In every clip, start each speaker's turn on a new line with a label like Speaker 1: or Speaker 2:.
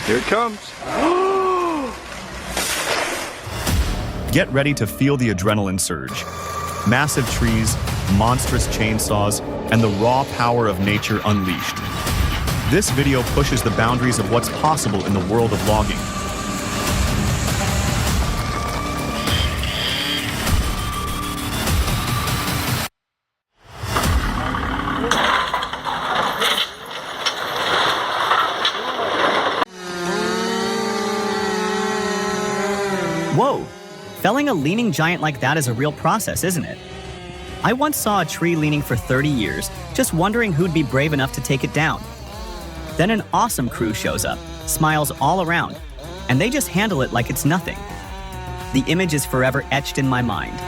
Speaker 1: Here it comes.
Speaker 2: Get ready to feel the adrenaline surge. Massive trees, monstrous chainsaws, and the raw power of nature unleashed. This video pushes the boundaries of what's possible in the world of logging.
Speaker 3: Whoa! Felling a leaning giant like that is a real process, isn't it? I once saw a tree leaning for 30 years, just wondering who'd be brave enough to take it down. Then an awesome crew shows up, smiles all around, and they just handle it like it's nothing. The image is forever etched in my mind.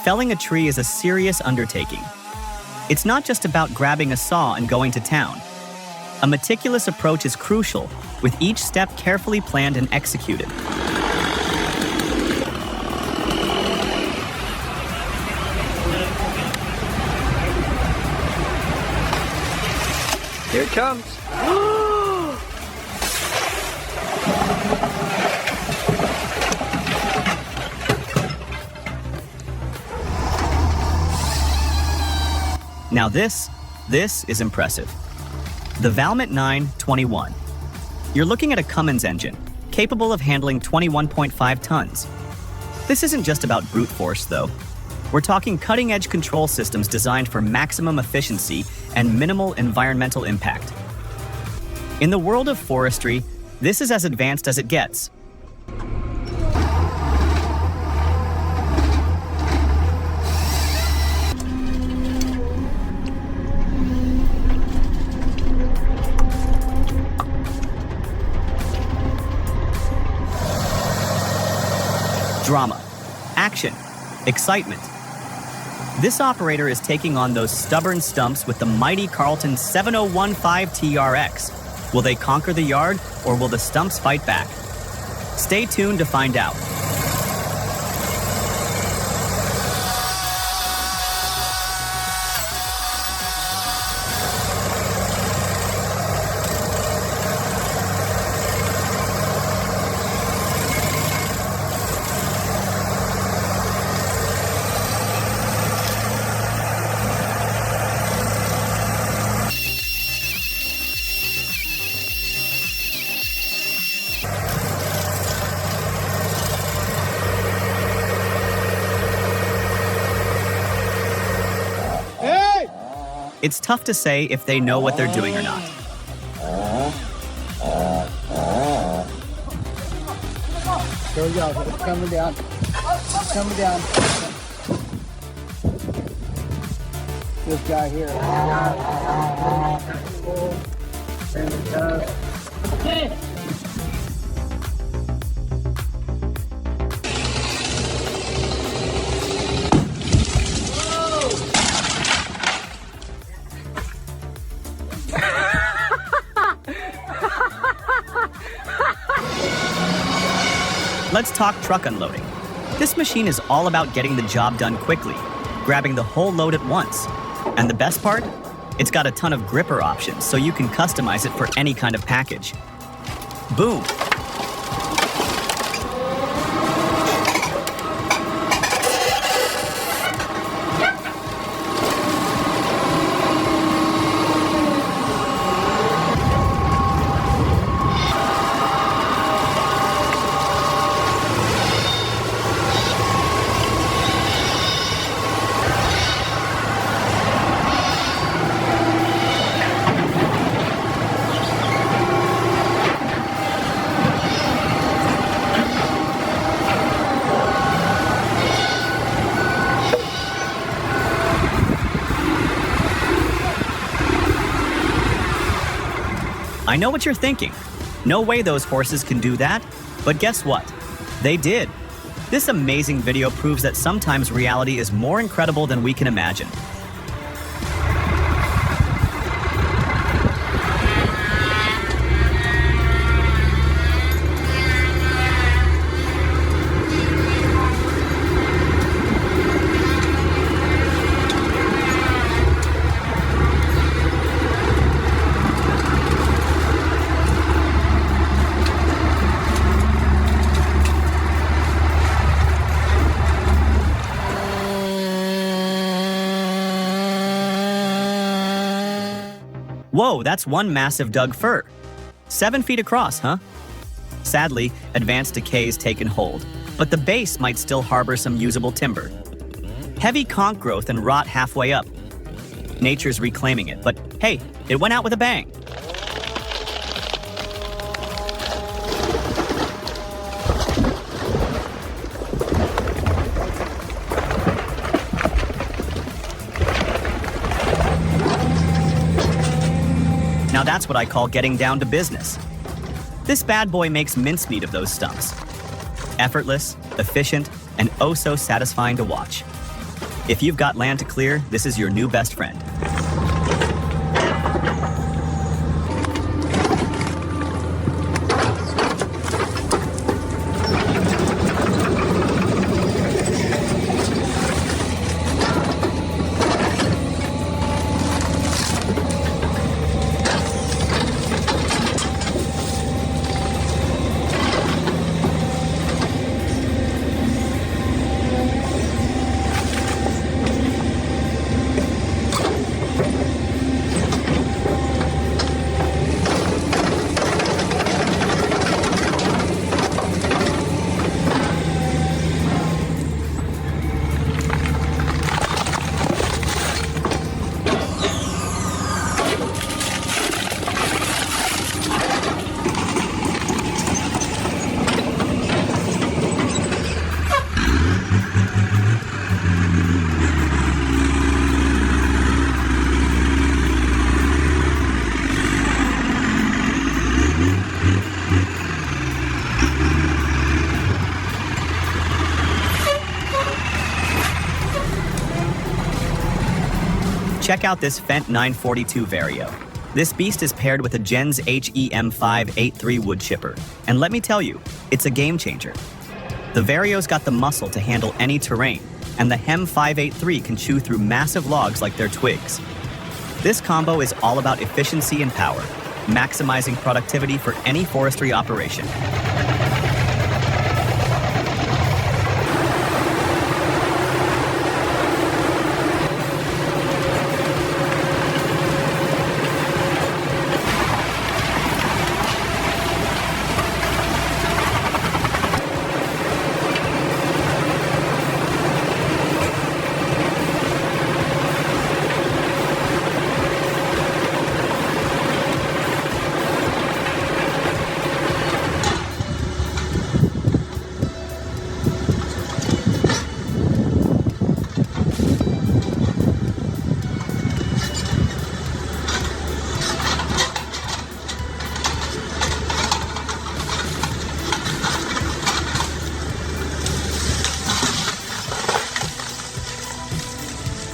Speaker 3: Felling a tree is a serious undertaking. It's not just about grabbing a saw and going to town. A meticulous approach is crucial, with each step carefully planned and executed.
Speaker 1: Here it comes.
Speaker 3: Now this is impressive. The Valmet 921. You're looking at a Cummins engine, capable of handling 21.5 tons. This isn't just about brute force, though. We're talking cutting-edge control systems designed for maximum efficiency and minimal environmental impact. In the world of forestry, this is as advanced as it gets. Drama, action, excitement. This operator is taking on those stubborn stumps with the mighty Carlton 7015 TRX. Will they conquer the yard, or will the stumps fight back? Stay tuned to find out. It's tough to say if they know what they're doing or not.
Speaker 4: Here we go. It's coming down. It's coming down. This guy here. There it goes. Okay.
Speaker 3: Let's talk truck unloading. This machine is all about getting the job done quickly, grabbing the whole load at once. And the best part? It's got a ton of gripper options, so you can customize it for any kind of package. Boom! I know what you're thinking. No way those horses can do that. But guess what? They did. This amazing video proves that sometimes reality is more incredible than we can imagine. Whoa, that's one massive dug fir. 7 feet across, huh? Sadly, advanced decay's taken hold, but the base might still harbor some usable timber. Heavy conch growth and rot halfway up. Nature's reclaiming it, but hey, it went out with a bang. Now that's what I call getting down to business. This bad boy makes mincemeat of those stumps. Effortless, efficient, and oh so satisfying to watch. If you've got land to clear, this is your new best friend. Check out this Fendt 942 Vario. This beast is paired with a Gens HEM 583 wood chipper, and let me tell you, it's a game changer. The Vario's got the muscle to handle any terrain, and the HEM 583 can chew through massive logs like they're twigs. This combo is all about efficiency and power, maximizing productivity for any forestry operation.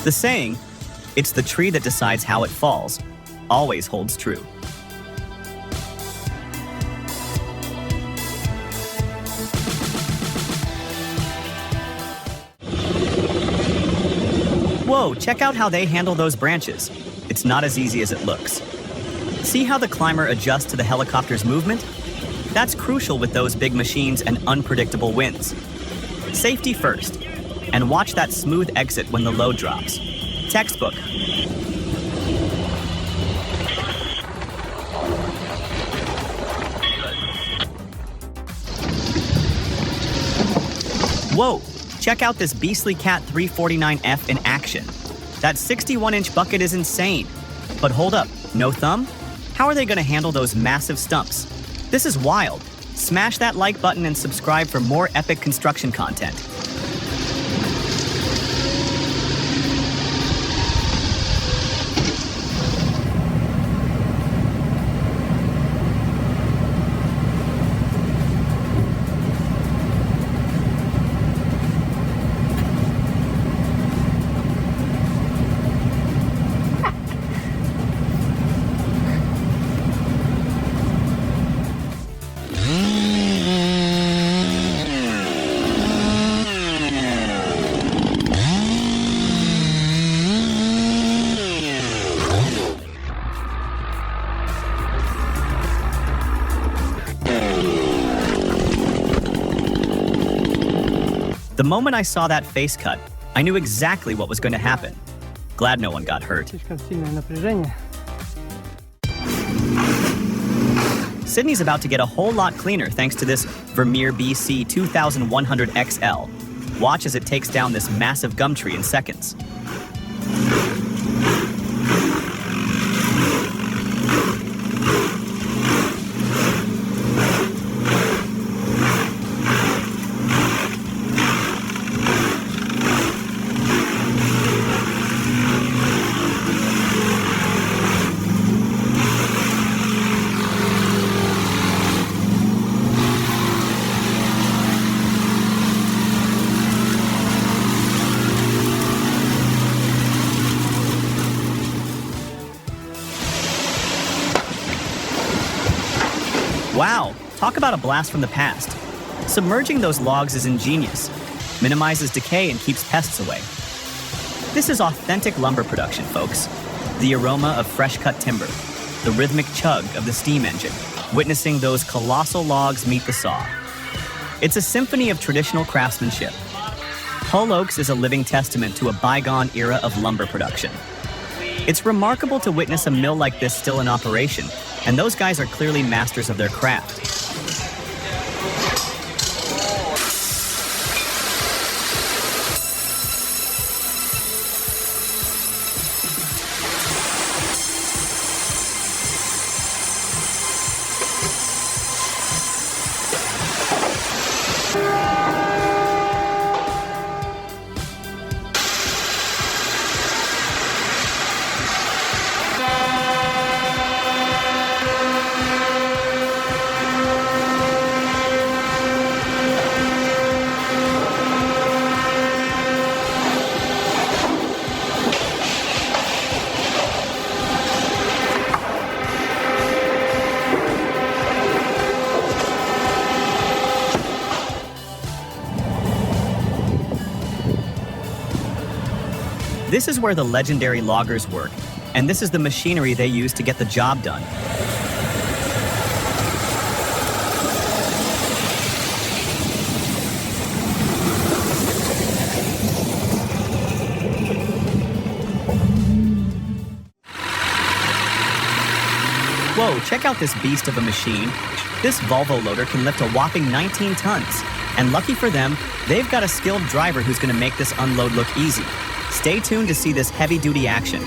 Speaker 3: The saying, "It's the tree that decides how it falls," always holds true. Whoa, check out how they handle those branches. It's not as easy as it looks. See how the climber adjusts to the helicopter's movement? That's crucial with those big machines and unpredictable winds. Safety first. And watch that smooth exit when the load drops. Textbook. Whoa, check out this beastly Cat 349F in action. That 61-inch bucket is insane. But hold up, no thumb? How are they gonna handle those massive stumps? This is wild. Smash that like button and subscribe for more epic construction content. The moment I saw that face cut, I knew exactly what was going to happen. Glad no one got hurt. Sydney's about to get a whole lot cleaner thanks to this Vermeer BC 2100 XL. Watch as it takes down this massive gum tree in seconds. Wow, talk about a blast from the past. Submerging those logs is ingenious, minimizes decay and keeps pests away. This is authentic lumber production, folks. The aroma of fresh-cut timber, the rhythmic chug of the steam engine, witnessing those colossal logs meet the saw. It's a symphony of traditional craftsmanship. Hull Oaks is a living testament to a bygone era of lumber production. It's remarkable to witness a mill like this still in operation, and those guys are clearly masters of their craft. This is where the legendary loggers work, and this is the machinery they use to get the job done. Whoa, check out this beast of a machine. This Volvo loader can lift a whopping 19 tons. And lucky for them, they've got a skilled driver who's going to make this unload look easy. Stay tuned to see this heavy-duty action.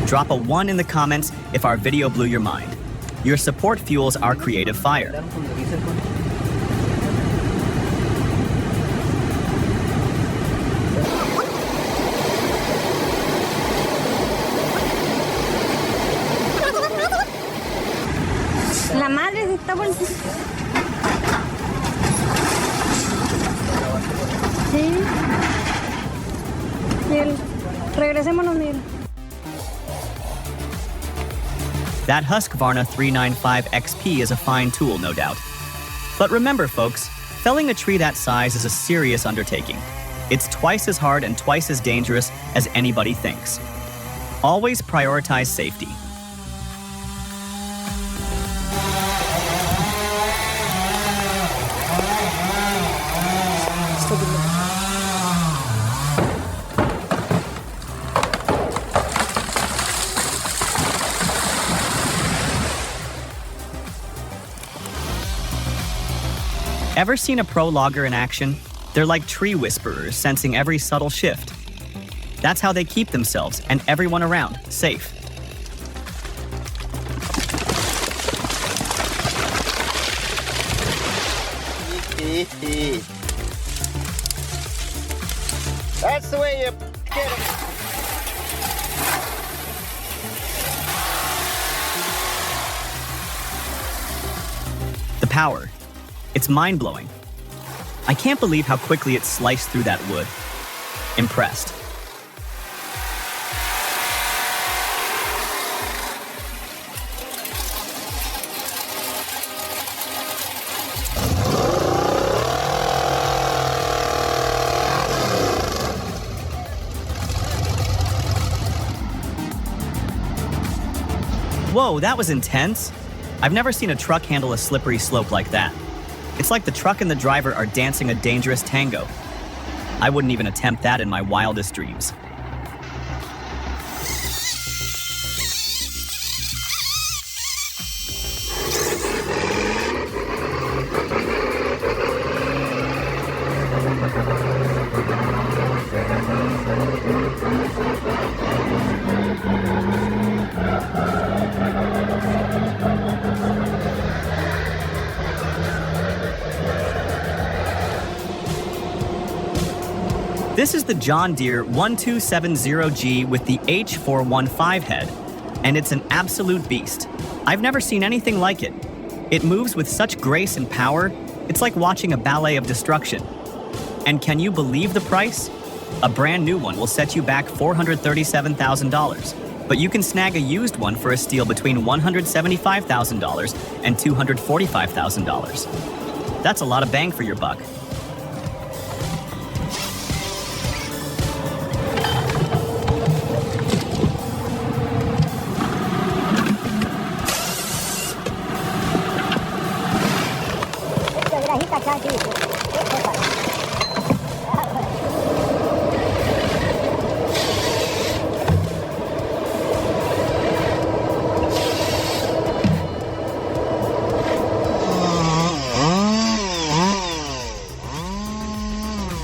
Speaker 3: Drop a 1 in the comments if our video blew your mind. Your support fuels our creative fire.
Speaker 1: La madre se está volviendo. Sí. Miguel, regresémonos, Miguel.
Speaker 3: That Husqvarna 395 XP is a fine tool, no doubt. But remember, folks, felling a tree that size is a serious undertaking. It's twice as hard and twice as dangerous as anybody thinks. Always prioritize safety. Ever seen a pro logger in action? They're like tree whisperers, sensing every subtle shift. That's how they keep themselves and everyone around safe.
Speaker 5: That's the way you get it.
Speaker 3: The power. It's mind-blowing. I can't believe how quickly it sliced through that wood. Impressed. Whoa, that was intense. I've never seen a truck handle a slippery slope like that. It's like the truck and the driver are dancing a dangerous tango. I wouldn't even attempt that in my wildest dreams. This is the John Deere 1270G with the H415 head, and it's an absolute beast. I've never seen anything like it. It moves with such grace and power, it's like watching a ballet of destruction. And can you believe the price? A brand new one will set you back $437,000, but you can snag a used one for a steal between $175,000 and $245,000. That's a lot of bang for your buck.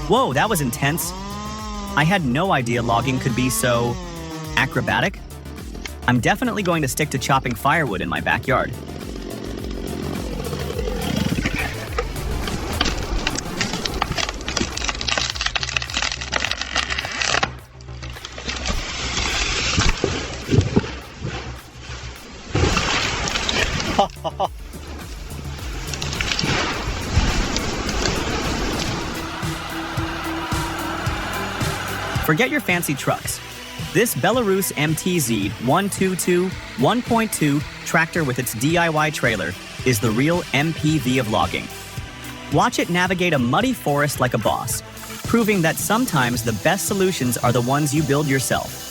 Speaker 3: Whoa, that was intense. I had no idea logging could be so acrobatic. I'm definitely going to stick to chopping firewood in my backyard. Forget your fancy trucks. This Belarus MTZ 122 1.2 tractor with its DIY trailer is the real MPV of logging. Watch it navigate a muddy forest like a boss, proving that sometimes the best solutions are the ones you build yourself.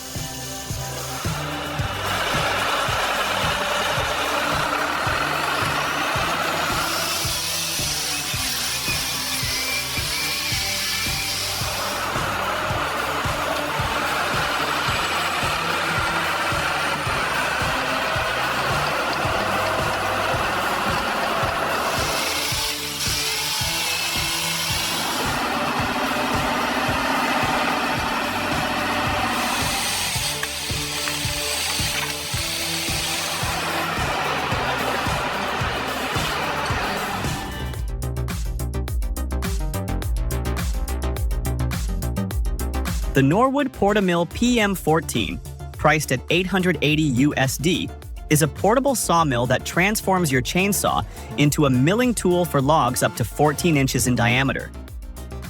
Speaker 3: The Norwood Portamill PM14, priced at $880 USD, is a portable sawmill that transforms your chainsaw into a milling tool for logs up to 14 inches in diameter.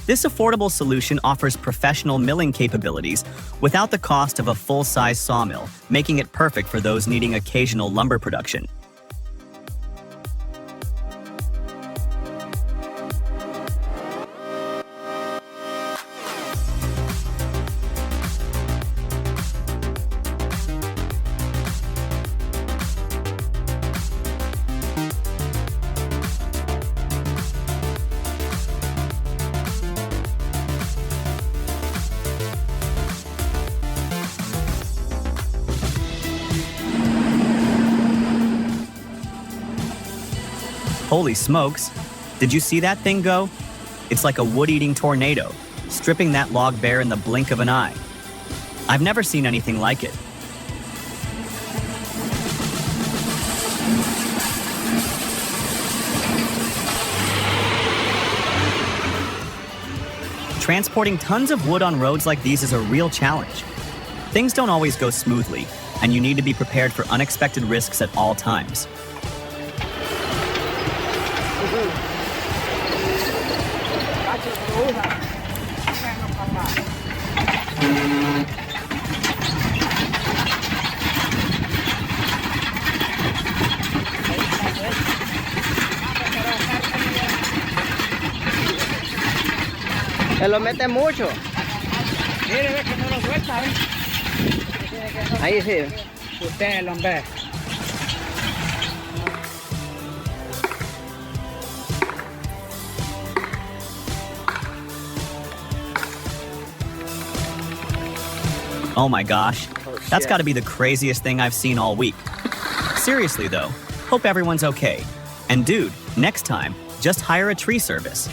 Speaker 3: This affordable solution offers professional milling capabilities without the cost of a full-size sawmill, making it perfect for those needing occasional lumber production. Holy smokes, did you see that thing go? It's like a wood-eating tornado, stripping that log bare in the blink of an eye. I've never seen anything like it. Transporting tons of wood on roads like these is a real challenge. Things don't always go smoothly, and you need to be prepared for unexpected risks at all times.
Speaker 5: Se lo mete mucho.
Speaker 4: Mire, ve que no lo suelta, ¿eh?
Speaker 5: Ahí sí.
Speaker 4: Usted lo ve.
Speaker 3: Oh my gosh, that's got to be the craziest thing I've seen all week. Seriously though, hope everyone's okay. And dude, next time, just hire a tree service.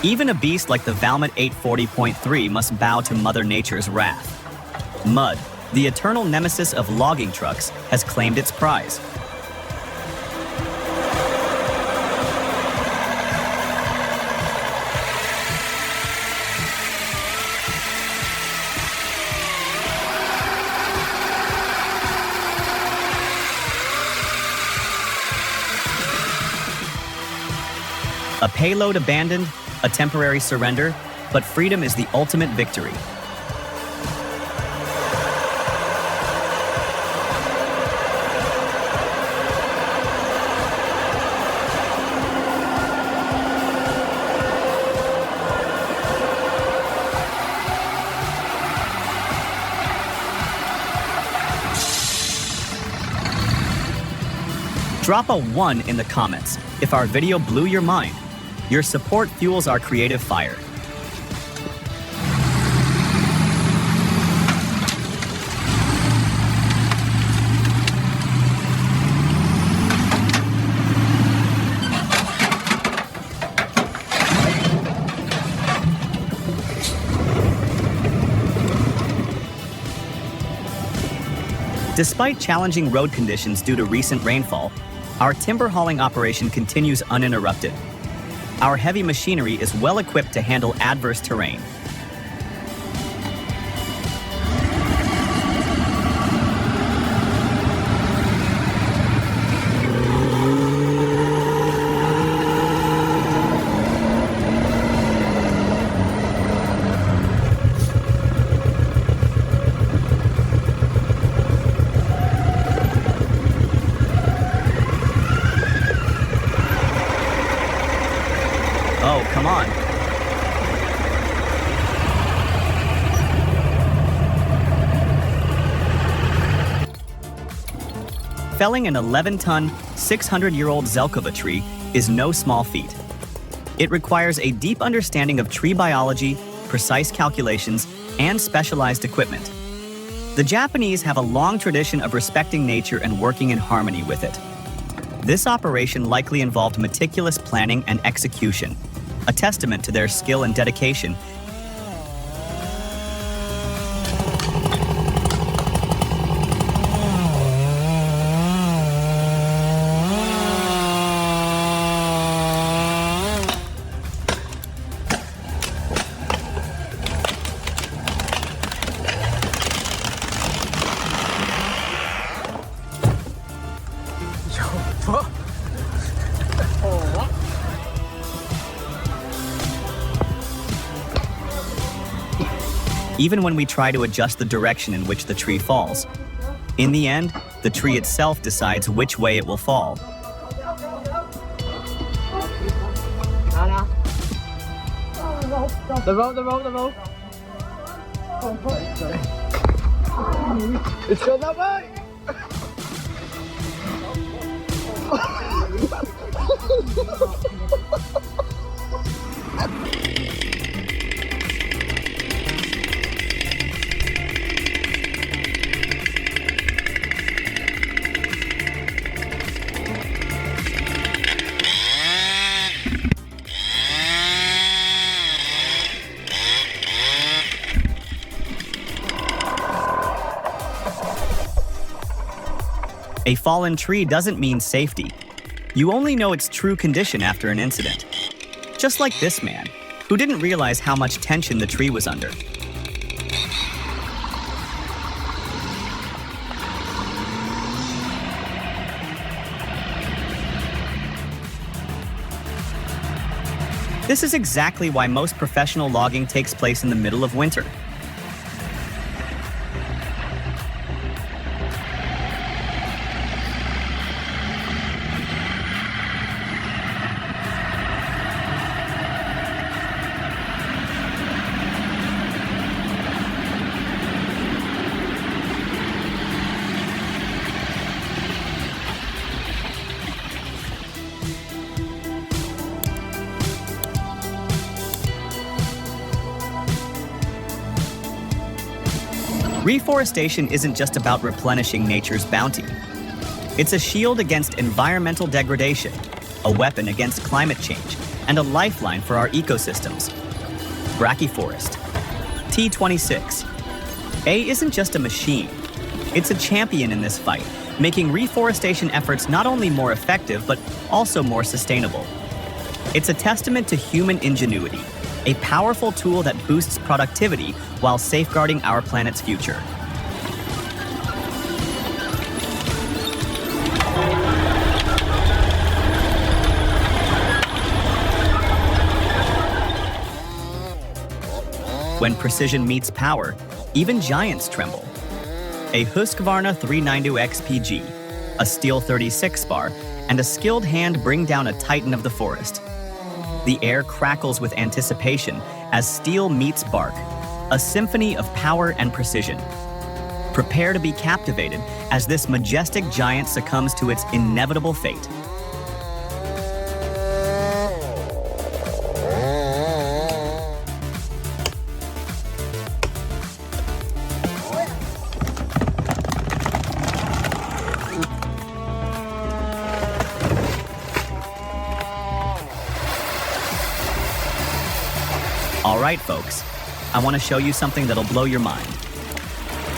Speaker 3: Even a beast like the Valmet 840.3 must bow to Mother Nature's wrath. Mud, the eternal nemesis of logging trucks, has claimed its prize. A payload abandoned, a temporary surrender, but freedom is the ultimate victory. Drop a 1 in the comments if our video blew your mind. Your support fuels our creative fire. Despite challenging road conditions due to recent rainfall, our timber hauling operation continues uninterrupted. Our heavy machinery is well equipped to handle adverse terrain. Oh, come on. Felling an 11-ton, 600-year-old Zelkova tree is no small feat. It requires a deep understanding of tree biology, precise calculations, and specialized equipment. The Japanese have a long tradition of respecting nature and working in harmony with it. This operation likely involved meticulous planning and execution, a testament to their skill and dedication. Even when we try to adjust the direction in which the tree falls. In the end, the tree itself decides which way it will fall.
Speaker 5: The road. It's going that way.
Speaker 3: A fallen tree doesn't mean safety. You only know its true condition after an incident. Just like this man, who didn't realize how much tension the tree was under. This is exactly why most professional logging takes place in the middle of winter. Reforestation isn't just about replenishing nature's bounty. It's a shield against environmental degradation, a weapon against climate change, and a lifeline for our ecosystems. Brachyforest. T26. A isn't just a machine. It's a champion in this fight, making reforestation efforts not only more effective, but also more sustainable. It's a testament to human ingenuity, a powerful tool that boosts productivity while safeguarding our planet's future. When precision meets power, even giants tremble. A Husqvarna 392 XPG, a Steel 36 bar, and a skilled hand bring down a titan of the forest. The air crackles with anticipation as steel meets bark, a symphony of power and precision. Prepare to be captivated as this majestic giant succumbs to its inevitable fate. All right, folks, I want to show you something that'll blow your mind.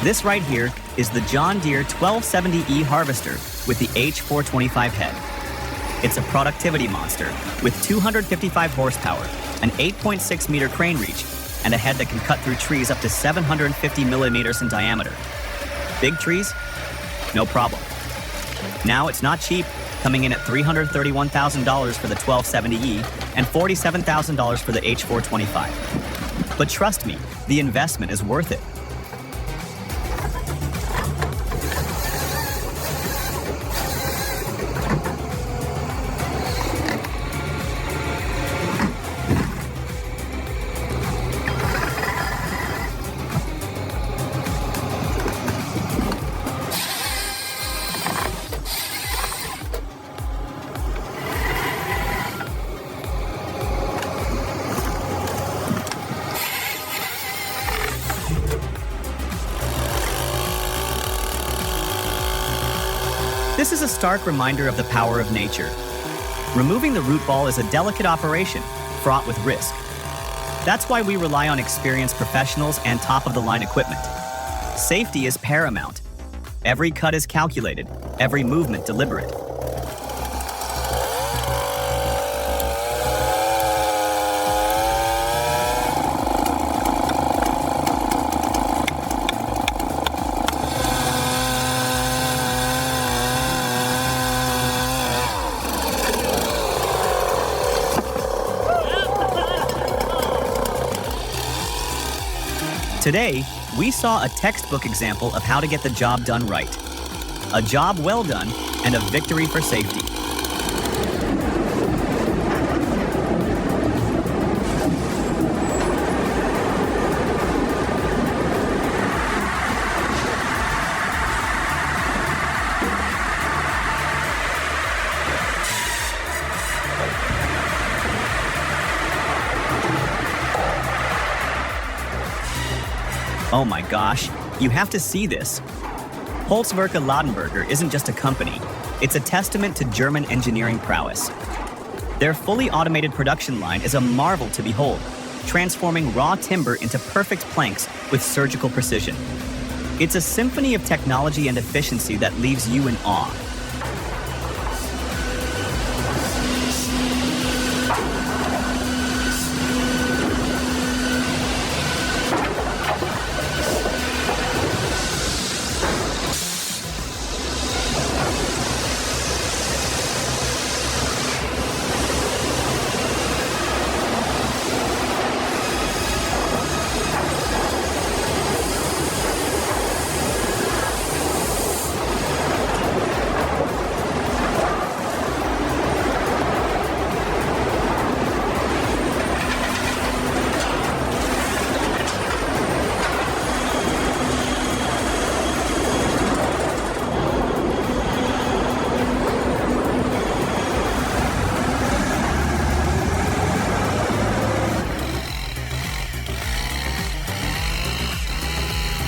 Speaker 3: This right here is the John Deere 1270E harvester with the H425 head. It's a productivity monster with 255 horsepower, an 8.6 meter crane reach, and a head that can cut through trees up to 750 millimeters in diameter. Big trees? No problem. Now it's not cheap, coming in at $331,000 for the 1270E and $47,000 for the H425. But trust me, the investment is worth it. This is a stark reminder of the power of nature. Removing the root ball is a delicate operation, fraught with risk. That's why we rely on experienced professionals and top-of-the-line equipment. Safety is paramount. Every cut is calculated, every movement deliberate. Today, we saw a textbook example of how to get the job done right. A job well done and a victory for safety. Oh my gosh, you have to see this. Holzwerke Ladenburger isn't just a company, it's a testament to German engineering prowess. Their fully automated production line is a marvel to behold, transforming raw timber into perfect planks with surgical precision. It's a symphony of technology and efficiency that leaves you in awe.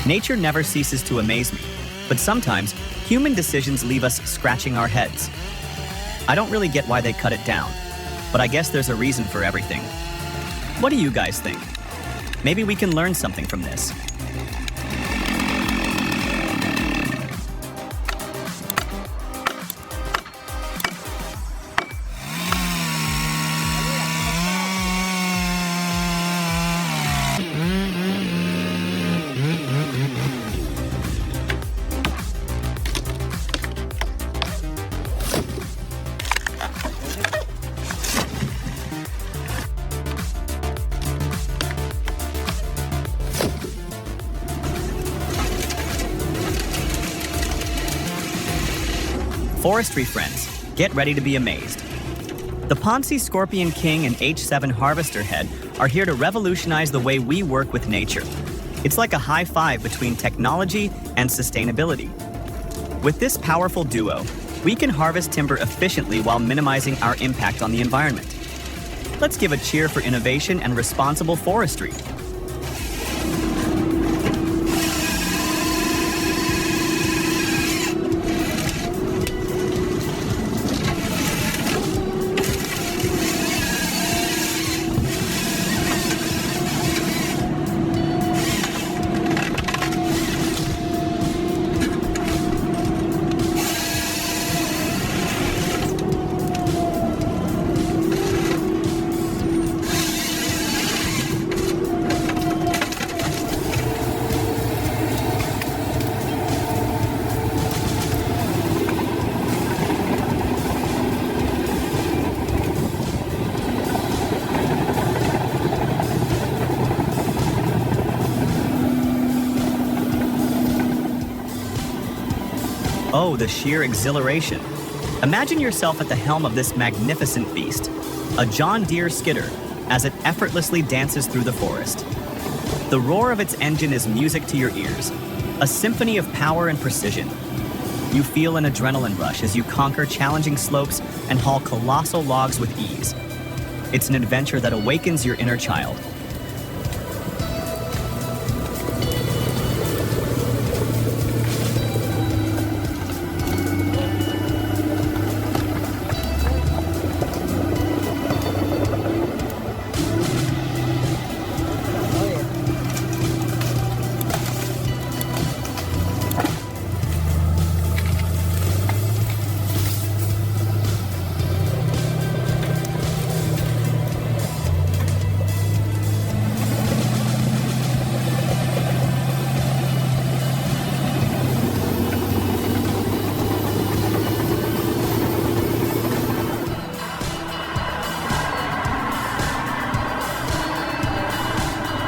Speaker 3: Nature never ceases to amaze me, but sometimes human decisions leave us scratching our heads. I don't really get why they cut it down, but I guess there's a reason for everything. What do you guys think? Maybe we can learn something from this. Forestry friends, get ready to be amazed. The Ponzi Scorpion King and H7 Harvester Head are here to revolutionize the way we work with nature. It's like a high five between technology and sustainability. With this powerful duo, we can harvest timber efficiently while minimizing our impact on the environment. Let's give a cheer for innovation and responsible forestry. Oh, the sheer exhilaration. Imagine yourself at the helm of this magnificent beast, a John Deere skidder, as it effortlessly dances through the forest. The roar of its engine is music to your ears, a symphony of power and precision. You feel an adrenaline rush as you conquer challenging slopes and haul colossal logs with ease. It's an adventure that awakens your inner child.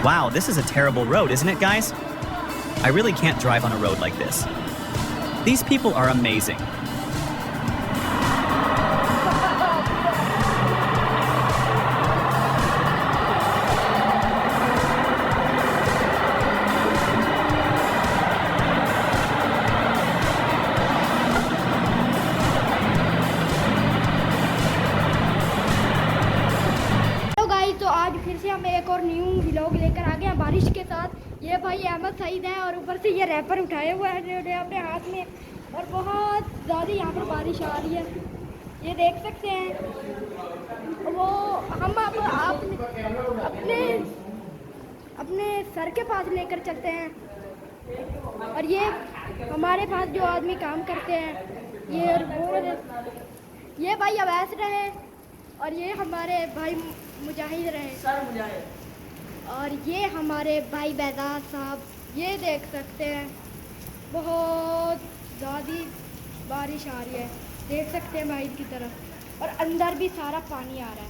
Speaker 3: Wow, this is a terrible road, isn't it, guys? I really can't drive on a road like this. These people are amazing.
Speaker 6: तो आज फिर से हम एक और new vlog लेकर आ गए हैं बारिश के साथ। ये भाई अहमद सईद है और ऊपर से ये रैपर उठाए हुए हैं अपने हाथ में और बहुत ज़्यादा यहाँ पर बारिश आ रही है, ये देख सकते हैं। वो हम आप अपने सर के पास लेकर चलते हैं और ये हमारे पास जो आदमी काम करते हैं ये भाई अवैस रहे और ये हमारे भाई मुजाहिद रहे सर मुजाहिद और ये हमारे भाई बैदार साहब। ये देख सकते हैं बहुत ज़्यादा बारिश आ रही है, देख सकते हैं भाई की तरफ और अंदर भी सारा पानी आ रहा है।